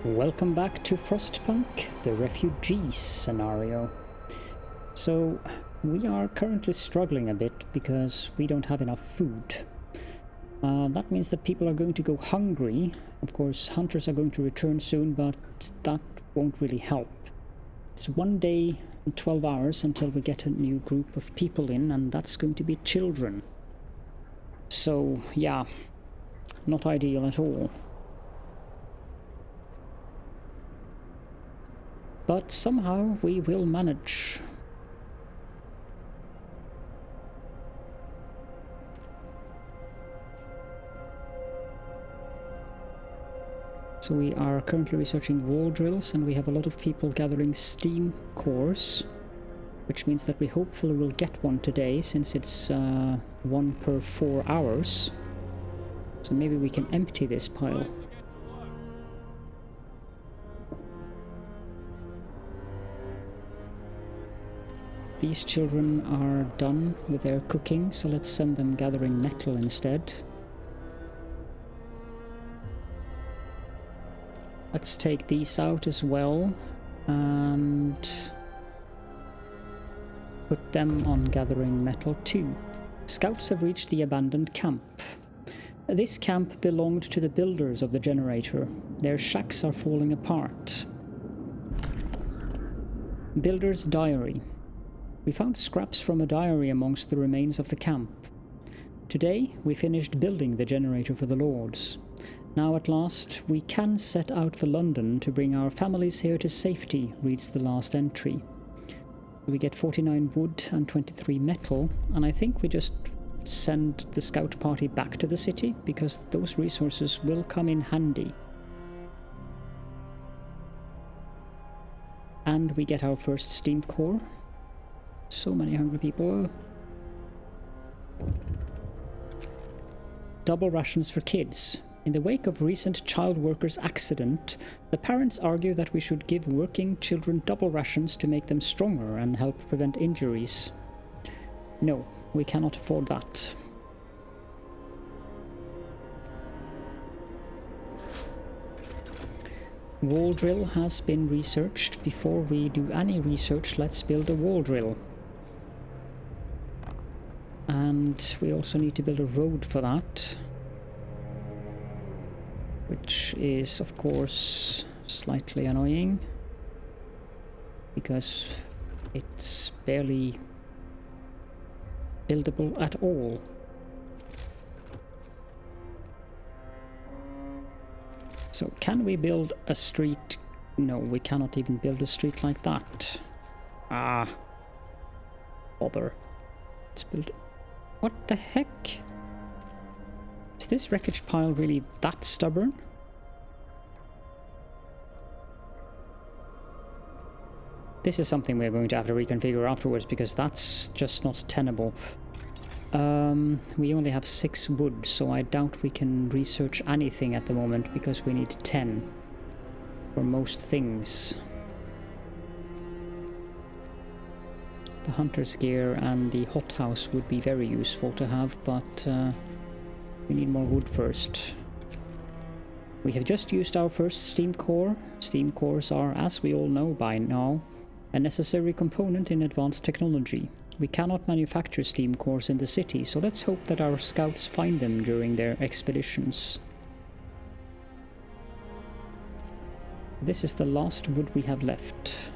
Welcome back to Frostpunk, the refugees scenario. So, we are currently struggling a bit because we don't have enough food. That means that people are going to go hungry. Of course, hunters are going to return soon, but that won't really help. It's 1 day and 12 hours until we get a new group of people in, and that's going to be children. So, yeah, not ideal at all. But somehow we will manage. So we are currently researching wall drills, and we have a lot of people gathering steam cores, which means that we hopefully will get one today, since it's 1 per 4 hours. So maybe we can empty this pile. These children are done with their cooking, so let's send them gathering metal instead. Let's take these out as well and put them on gathering metal too. Scouts have reached the abandoned camp. This camp belonged to the builders of the generator. Their shacks are falling apart. Builder's diary. We found scraps from a diary amongst the remains of the camp. Today, we finished building the generator for the Lords. Now at last, we can set out for London to bring our families here to safety, reads the last entry. We get 49 wood and 23 metal, and I think we just send the scout party back to the city, because those resources will come in handy. And we get our first steam core. So many hungry people. Double rations for kids. In the wake of recent child workers' accident, the parents argue that we should give working children double rations to make them stronger and help prevent injuries. No, we cannot afford that. Wall drill has been researched. Before we do any research, let's build a wall drill. And we also need to build a road for that, which is of course slightly annoying because it's barely buildable at all. So can we build a street? No, we cannot even build a street like that. Ah, bother. Let's build. What the heck? Is this wreckage pile really that stubborn? This is something we're going to have to reconfigure afterwards, because that's just not tenable. We only have 6 wood, so I doubt we can research anything at the moment, because we need 10 for most things. The hunter's gear and the hothouse would be very useful to have, but we need more wood first. We have just used our first steam core. Steam cores are, as we all know by now, a necessary component in advanced technology. We cannot manufacture steam cores in the city, so let's hope that our scouts find them during their expeditions. This is the last wood we have left.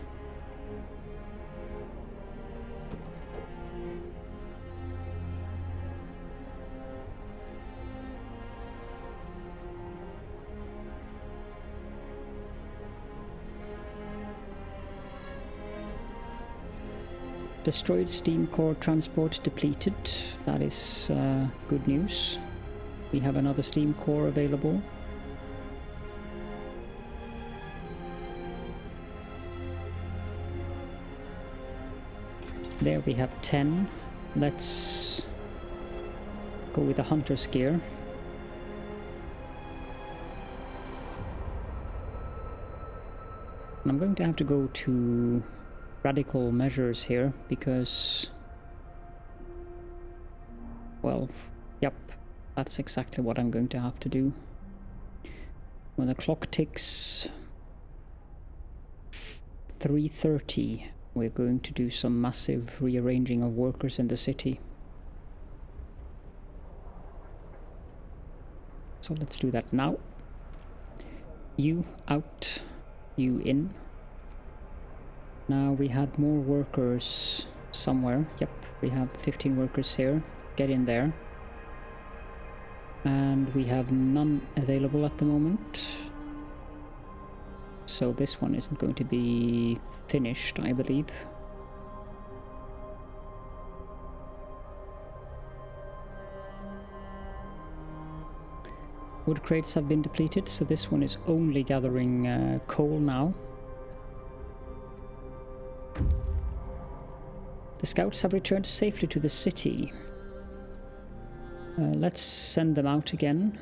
Destroyed steam core transport depleted. That is good news. We have another steam core available. There we have 10. Let's go with the hunter's gear. And I'm going to have to go to radical measures here, because, well, yep, that's exactly what I'm going to have to do. When the clock ticks, 3:30 we're going to do some massive rearranging of workers in the city. So let's do that now. You out, you in. Now we had more workers somewhere. Yep, we have 15 workers here. Get in there. And we have none available at the moment. So this one isn't going to be finished, I believe. Wood crates have been depleted, so this one is only gathering coal now. The scouts have returned safely to the city. Let's send them out again.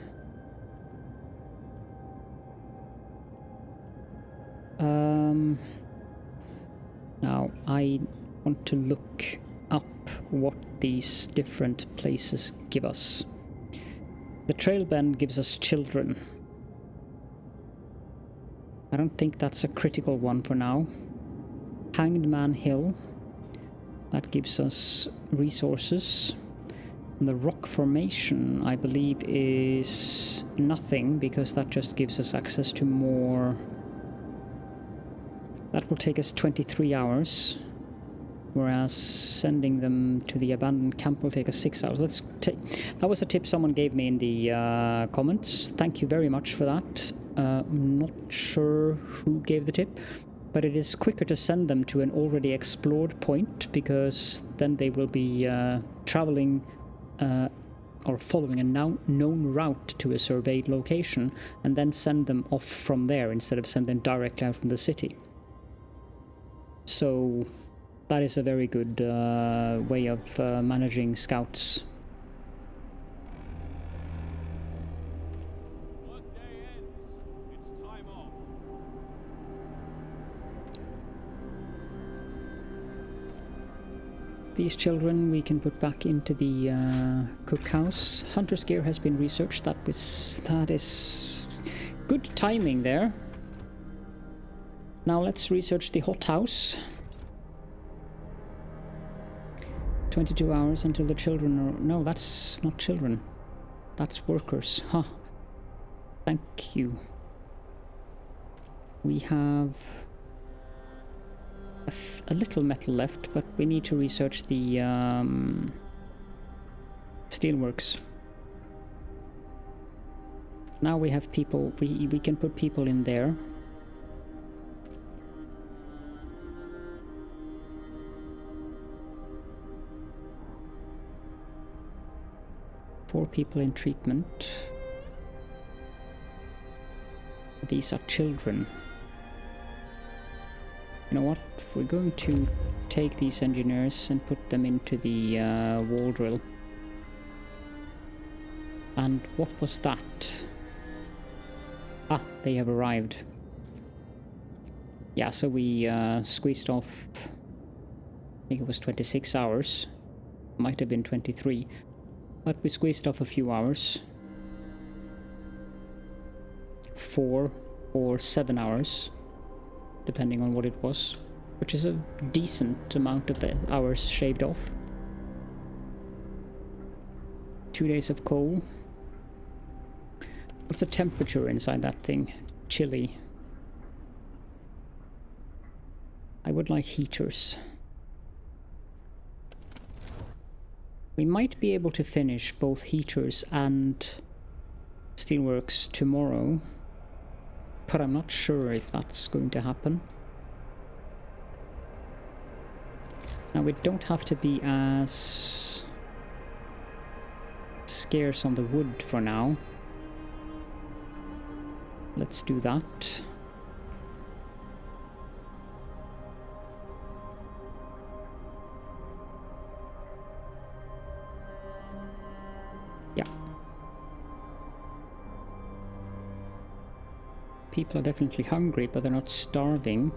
Now, I want to look up what these different places give us. The trail bend gives us children. I don't think that's a critical one for now. Hanged Man Hill. That gives us resources. And the rock formation, I believe, is nothing, because that just gives us access to more. That will take us 23 hours. Whereas sending them to the abandoned camp will take us 6 hours. That was a tip someone gave me in the comments. Thank you very much for that. I'm not sure who gave the tip, but it is quicker to send them to an already explored point, because then they will be traveling or following a known route to a surveyed location, and then send them off from there instead of send them directly out from the city. So that is a very good way of managing scouts. Workday ends. It's time off. These children we can put back into the cookhouse. Hunter's gear has been researched. That is good timing there. Now let's research the hothouse. 22 hours until the children are... No, that's not children. That's workers. Huh. Thank you. We have a little metal left, but we need to research the Steelworks. Now we have people... We can put people in there. Four people in treatment. These are children. You know what? We're going to take these engineers and put them into the wall drill. And what was that? Ah, they have arrived. Yeah, so we squeezed off, I think it was 26 hours. Might have been 23. But we squeezed off a few hours. 4 or 7 hours, depending on what it was, which is a decent amount of hours shaved off. 2 days of coal. What's the temperature inside that thing? Chilly. I would like heaters. We might be able to finish both heaters and Steelworks tomorrow, but I'm not sure if that's going to happen. Now we don't have to be as scarce on the wood for now. Let's do that. People are definitely hungry, but they're not starving.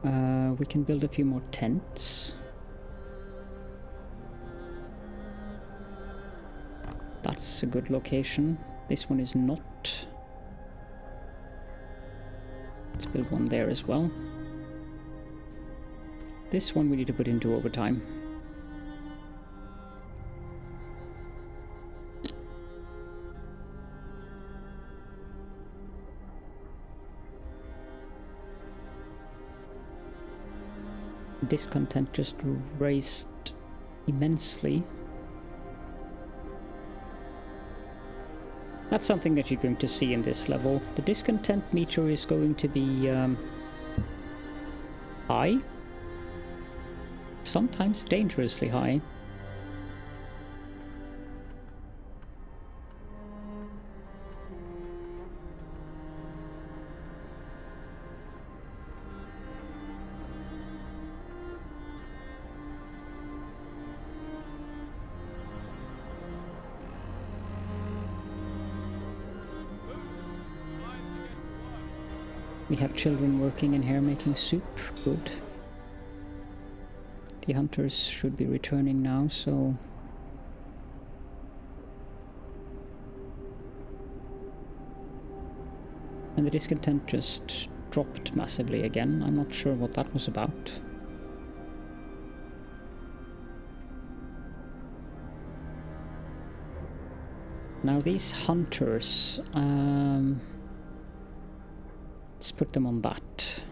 We can build a few more tents. That's a good location. This one is not. Let's build one there as well. This one we need to put into overtime. Discontent just raised immensely. That's something that you're going to see in this level. The discontent meter is going to be high. Sometimes dangerously high. We have children working in here making soup. Good. The hunters should be returning now, so... And the discontent just dropped massively again. I'm not sure what that was about. Now these hunters... let's put them on that.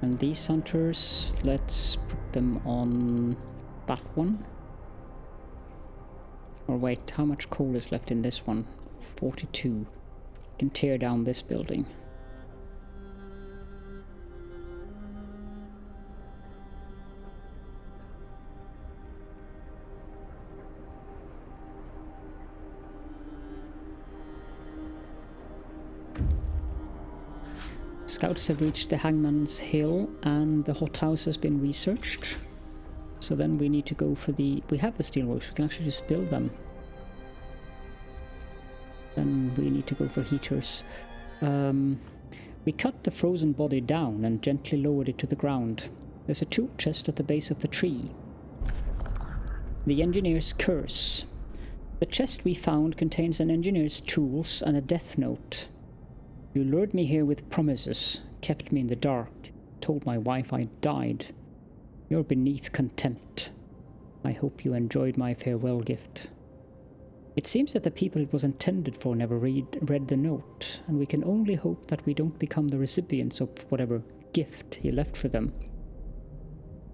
And these hunters, let's put them on that one. Or wait, how much coal is left in this one? 42. We can tear down this building. Scouts have reached the Hangman's Hill and the Hothouse has been researched. So then we need to go for the... We have the Steelworks, we can actually just build them. Then we need to go for heaters. We cut the frozen body down and gently lowered it to the ground. There's a tool chest at the base of the tree. The Engineer's Curse. The chest we found contains an engineer's tools and a death note. You lured me here with promises, kept me in the dark, told my wife I died. You're beneath contempt. I hope you enjoyed my farewell gift. It seems that the people it was intended for never read the note, and we can only hope that we don't become the recipients of whatever gift he left for them.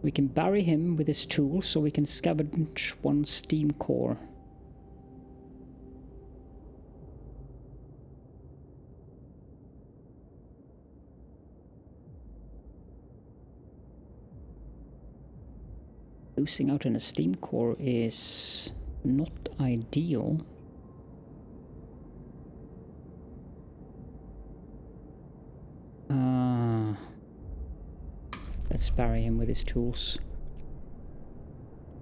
We can bury him with his tools so we can scavenge one steam core. Losing out in a steam core is not ideal. Let's bury him with his tools.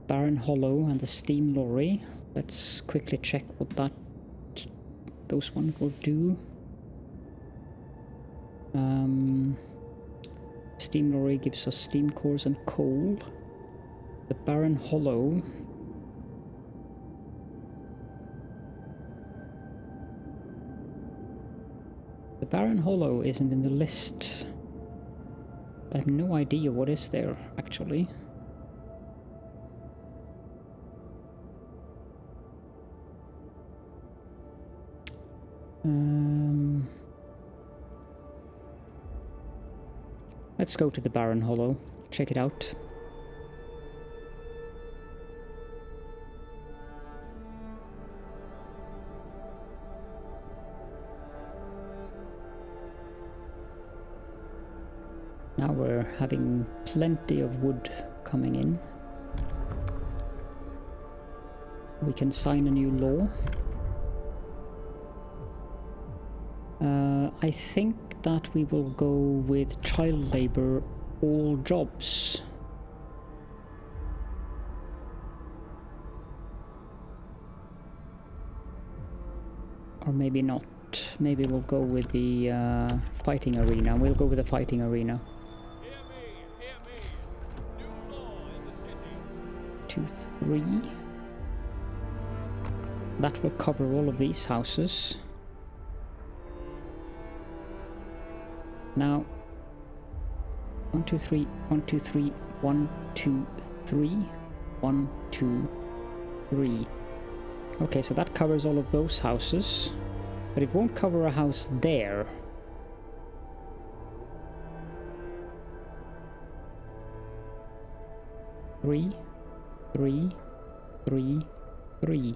Barren Hollow and the steam lorry. Let's quickly check what those ones will do. Steam lorry gives us steam cores and coal. The Barren Hollow. The Barren Hollow isn't in the list. I have no idea what is there, actually. Let's go to the Barren Hollow, check it out. Now we're having plenty of wood coming in. We can sign a new law. I think that we will go with child labor all jobs. Or maybe not. Maybe we'll go with the fighting arena. We'll go with the fighting arena. Hear me. New law in the city. 2, 3. That will cover all of these houses. Now, 1, 2, 3, 1, 2, 3, 1, 2, 3, 1, 2, 3. Okay, so that covers all of those houses, but it won't cover a house there. Three, 3, 3, 3.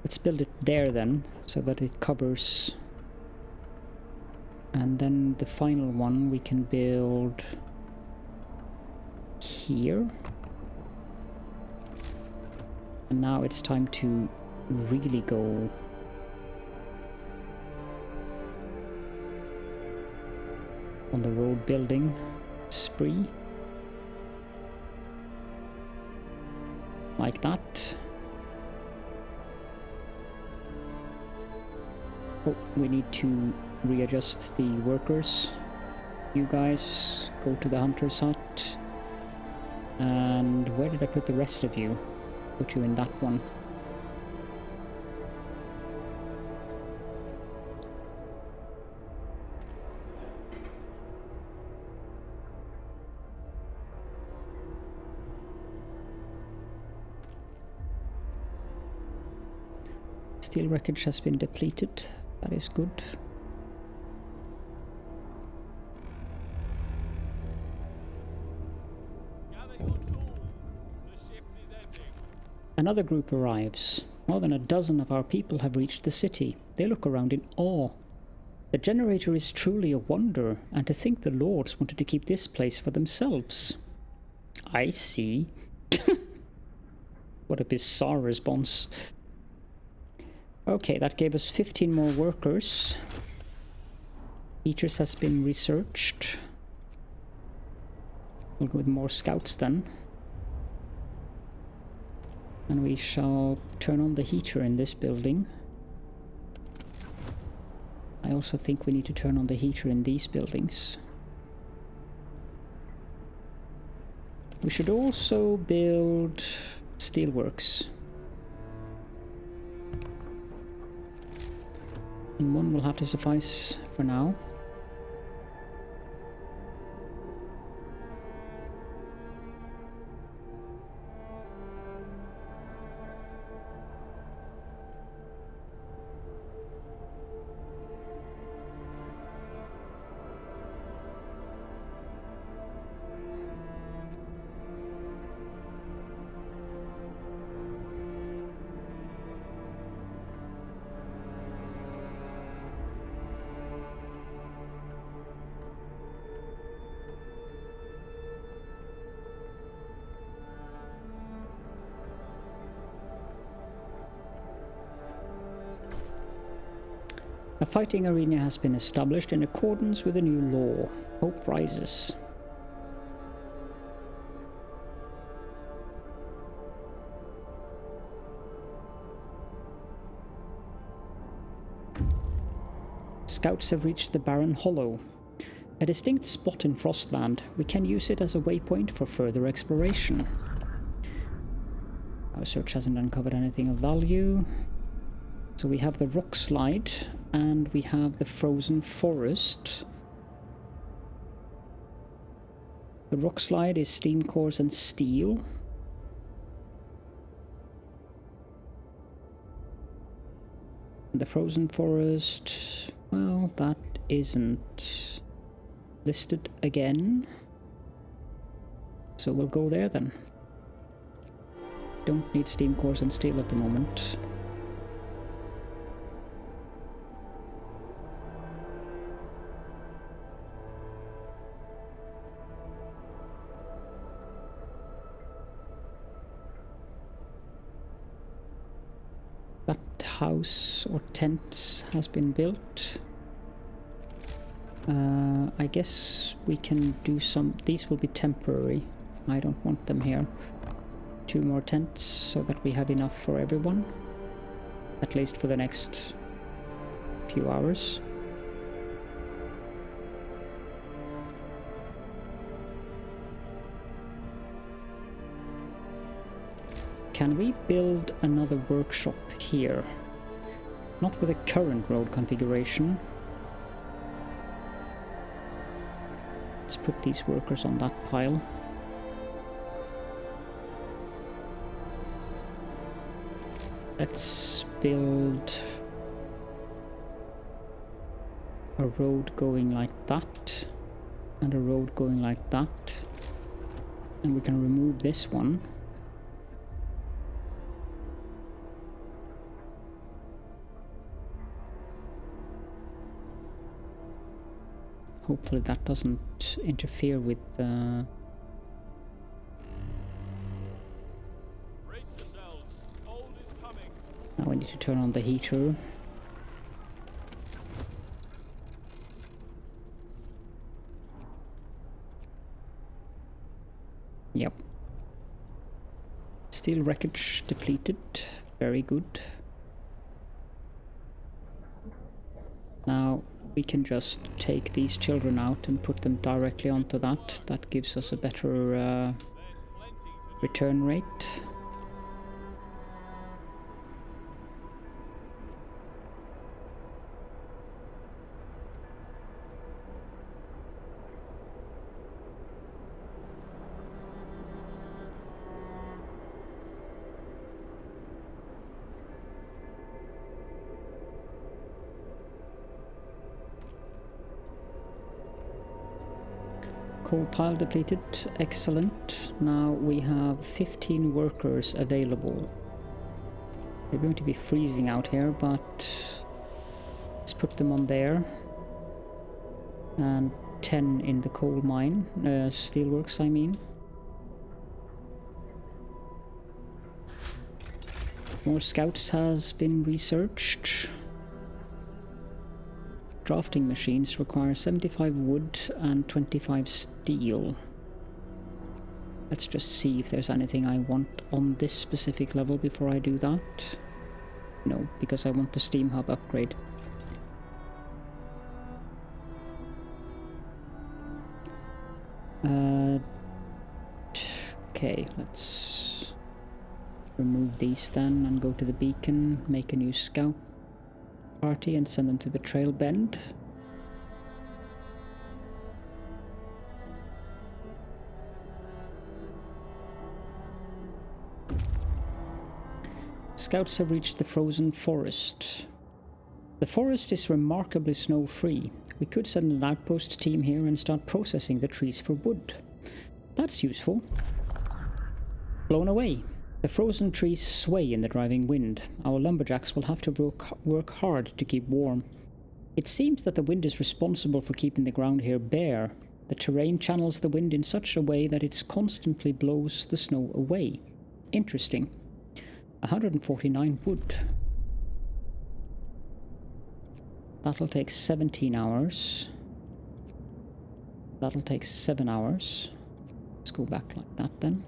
Let's build it there then, so that it covers. And then the final one we can build here. And now it's time to really go on the road building spree. Like that. Oh, we need to readjust the workers. You guys go to the hunter's hut. And where did I put the rest of you? Put you in that one. Steel wreckage has been depleted. That is good. Gather your tools. The shift is ending. Another group arrives. More than a dozen of our people have reached the city. They look around in awe. The generator is truly a wonder, and to think the lords wanted to keep this place for themselves. I see. What a bizarre response. Okay, that gave us 15 more workers. Heaters has been researched. We'll go with more scouts then. And we shall turn on the heater in this building. I also think we need to turn on the heater in these buildings. We should also build Steelworks. And one will have to suffice for now. A fighting arena has been established in accordance with a new law. Hope rises. Scouts have reached the Barren Hollow. A distinct spot in Frostland. We can use it as a waypoint for further exploration. Our search hasn't uncovered anything of value. So we have the rock slide, and we have the frozen forest. The rock slide is steam cores and steel. And the frozen forest, well, that isn't listed again. So we'll go there then. Don't need steam cores and steel at the moment. House or tent has been built. I guess we can do some. These will be temporary. I don't want them here. 2 more tents so that we have enough for everyone, at least for the next few hours. Can we build another workshop here? Not with the current road configuration. Let's put these workers on that pile. Let's build a road going like that, and a road going like that, and we can remove this one. Hopefully that doesn't interfere with Brace yourselves. Cold is coming. Now we need to turn on the heater. Yep. Steel wreckage depleted. Very good. Now we can just take these children out and put them directly onto that. That gives us a better return rate. Coal pile depleted, excellent. Now we have 15 workers available. They're going to be freezing out here, but let's put them on there. And 10 in the coal mine, steelworks I mean. More scouts has been researched. Drafting machines require 75 wood and 25 steel. Let's just see if there's anything I want on this specific level before I do that. No, because I want the steam hub upgrade. Okay, let's remove these then and go to the beacon, make a new scout party and send them to the trail bend. Scouts have reached the frozen forest. The forest is remarkably snow-free. We could send an outpost team here and start processing the trees for wood. That's useful. Blown away. The frozen trees sway in the driving wind. Our lumberjacks will have to work hard to keep warm. It seems that the wind is responsible for keeping the ground here bare. The terrain channels the wind in such a way that it constantly blows the snow away. Interesting. 149 wood. That'll take 17 hours. That'll take 7 hours. Let's go back like that then.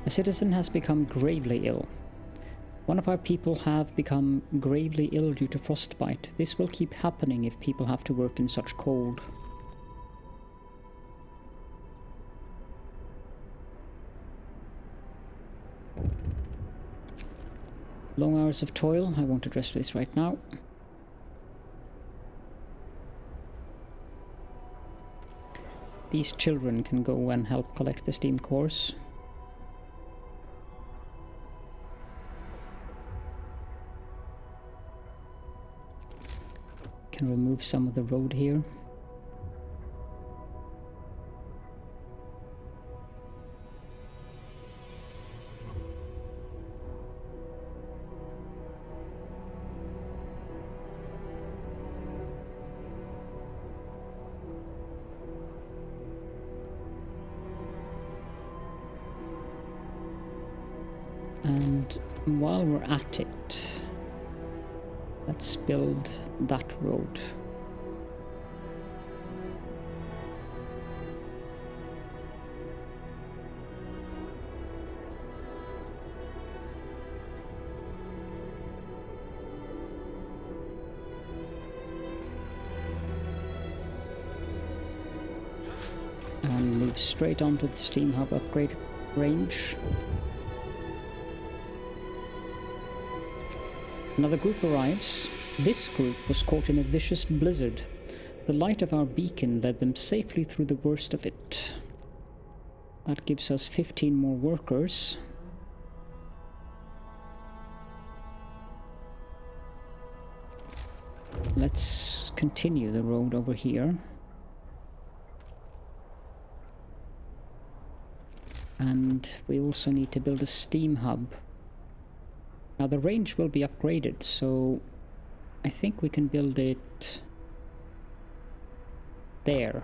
A citizen has become gravely ill. One of our people have become gravely ill due to frostbite. This will keep happening if people have to work in such cold. Long hours of toil. I won't address this right now. These children can go and help collect the steam cores. Can remove some of the road here. And while we're at it, let's build that road. and move straight onto the steam hub upgrade range. Another group arrives. This group was caught in a vicious blizzard. The light of our beacon led them safely through the worst of it. That gives us 15 more workers. Let's continue the road over here. And we also need to build a steam hub. Now the range will be upgraded, so I think we can build it there.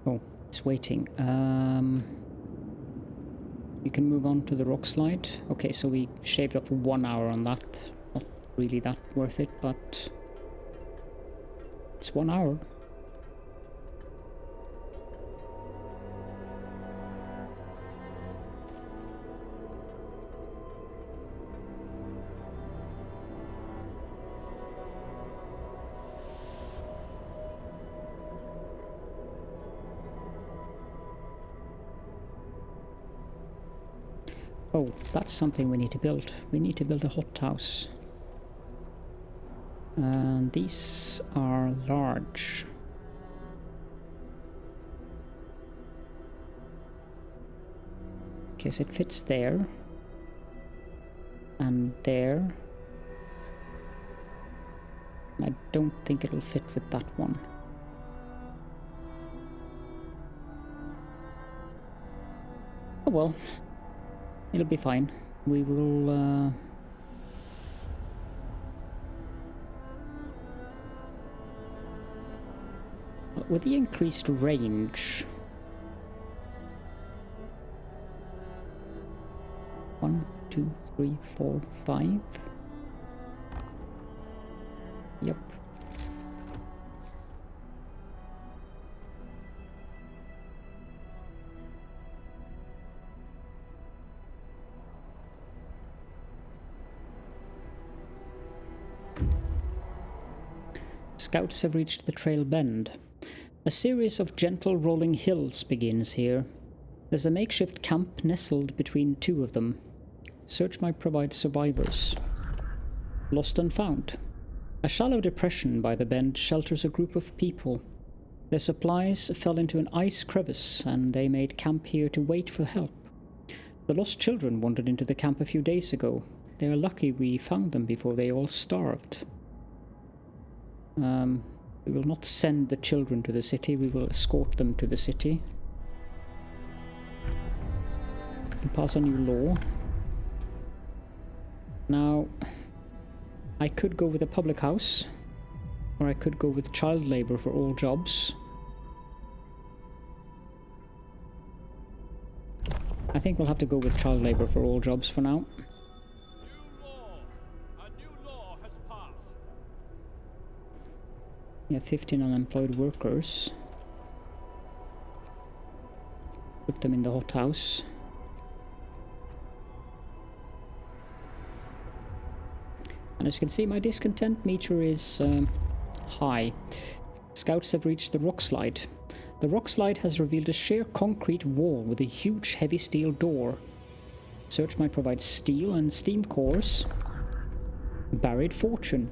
Oh, it's waiting. You can move on to the rock slide. Okay, so we shaved up 1 hour on that. Not really that worth it, but it's 1 hour. Oh, that's something we need to build. We need to build a hothouse. And these are large. Okay, so it fits there. And there. I don't think it'll fit with that one. Oh well. It'll be fine. We will with the increased range. 1, 2, 3, 4, 5. Yep. Scouts have reached the trail bend. A series of gentle rolling hills begins here. There's a makeshift camp nestled between two of them. Search might provide survivors. Lost and found. A shallow depression by the bend shelters a group of people. Their supplies fell into an ice crevice, and they made camp here to wait for help. The lost children wandered into the camp a few days ago. They are lucky we found them before they all starved. We will not send the children to the city, we will escort them to the city. We can pass a new law. Now, I could go with a public house, or I could go with child labor for all jobs. I think we'll have to go with child labor for all jobs for now. We have 15 unemployed workers. Put them in the hothouse. And as you can see, my discontent meter is high. Scouts have reached the rock slide. The rock slide has revealed a sheer concrete wall with a huge heavy steel door. Search might provide steel and steam cores. Buried fortune.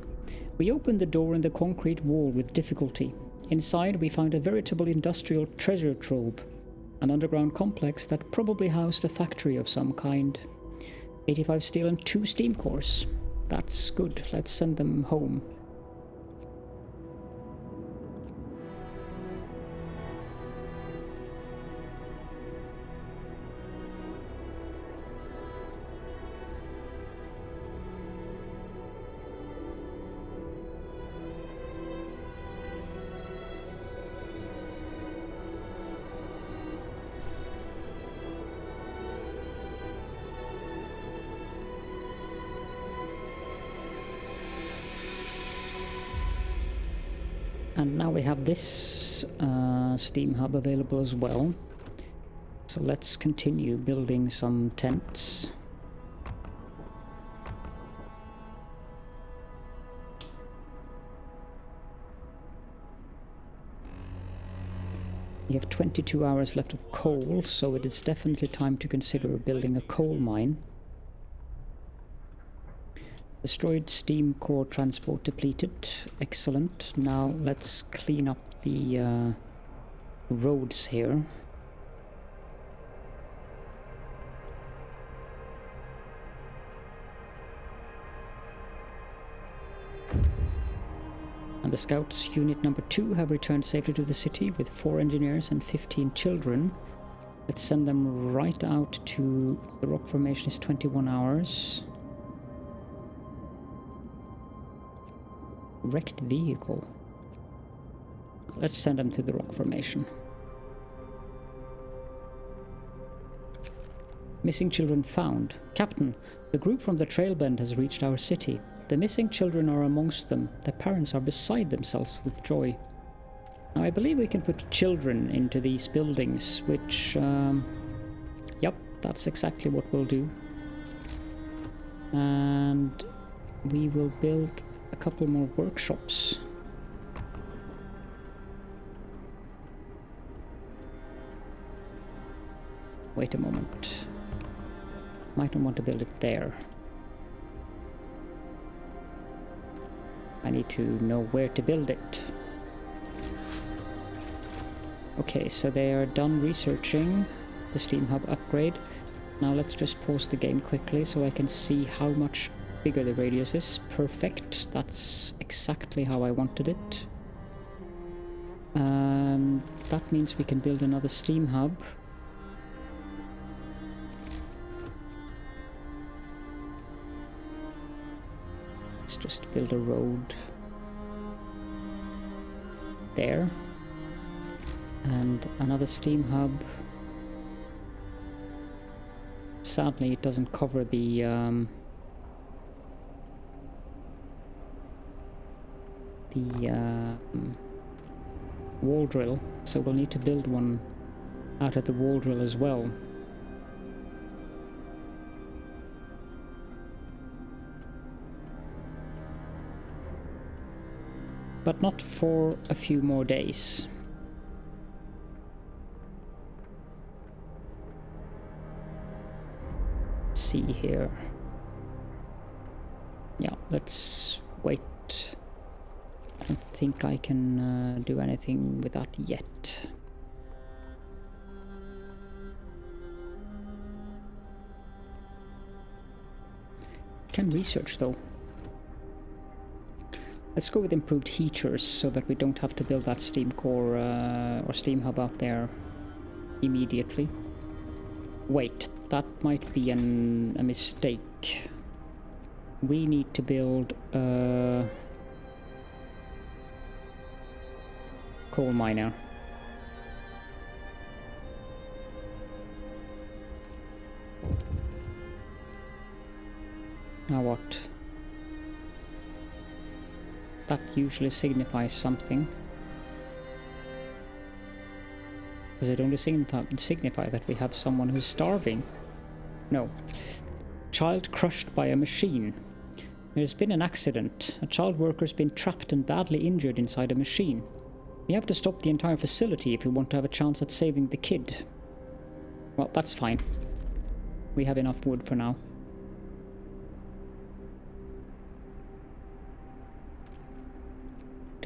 We opened the door in the concrete wall with difficulty. Inside we found a veritable industrial treasure trove, an underground complex that probably housed a factory of some kind. 85 steel and 2 steam cores. That's good. Let's send them home. And now we have this steam hub available as well. So let's continue building some tents. We have 22 hours left of coal, so it is definitely time to consider building a coal mine. Destroyed steam core transport depleted. Excellent. Now let's clean up the roads here. And the Scouts Unit number 2 have returned safely to the city with 4 engineers and 15 children. Let's send them right out to the rock formation. Is 21 hours. Wrecked vehicle. Let's send them to the rock formation. Missing children found. Captain, the group from the trail bend has reached our city. The missing children are amongst them. Their parents are beside themselves with joy. Now I believe we can put children into these buildings, which, yep, that's exactly what we'll do. And we will build a couple more workshops. Wait a moment. Might not want to build it there. I need to know where to build it. Okay, so they are done researching the Steam Hub upgrade. Now let's just pause the game quickly so I can see how much bigger the radius is. Perfect. That's exactly how I wanted it. That means we can build another Steam Hub. Let's just build a road there. And another Steam Hub. Sadly, it doesn't cover the wall drill, so we'll need to build one out at the wall drill as well. But not for a few more days. Let's see here. Yeah, let's wait. I don't think I can do anything with that yet. Can research though. Let's go with improved heaters so that we don't have to build that steam core or steam hub out there immediately. Wait, that might be a mistake. We need to build a coal miner. Now what? That usually signifies something. Does it only signify that we have someone who's starving? No. Child crushed by a machine. There's been an accident. A child worker's been trapped and badly injured inside a machine. We have to stop the entire facility if we want to have a chance at saving the kid. Well, that's fine. We have enough wood for now.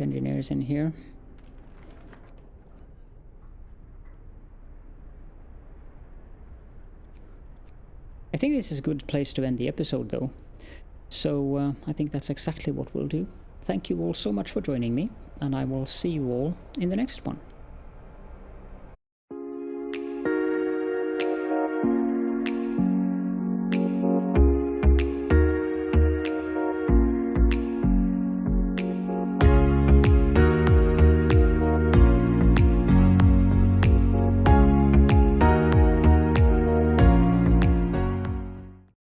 Engineers in here. I think this is a good place to end the episode though. So I think that's exactly what we'll do. Thank you all so much for joining me, and I will see you all in the next one.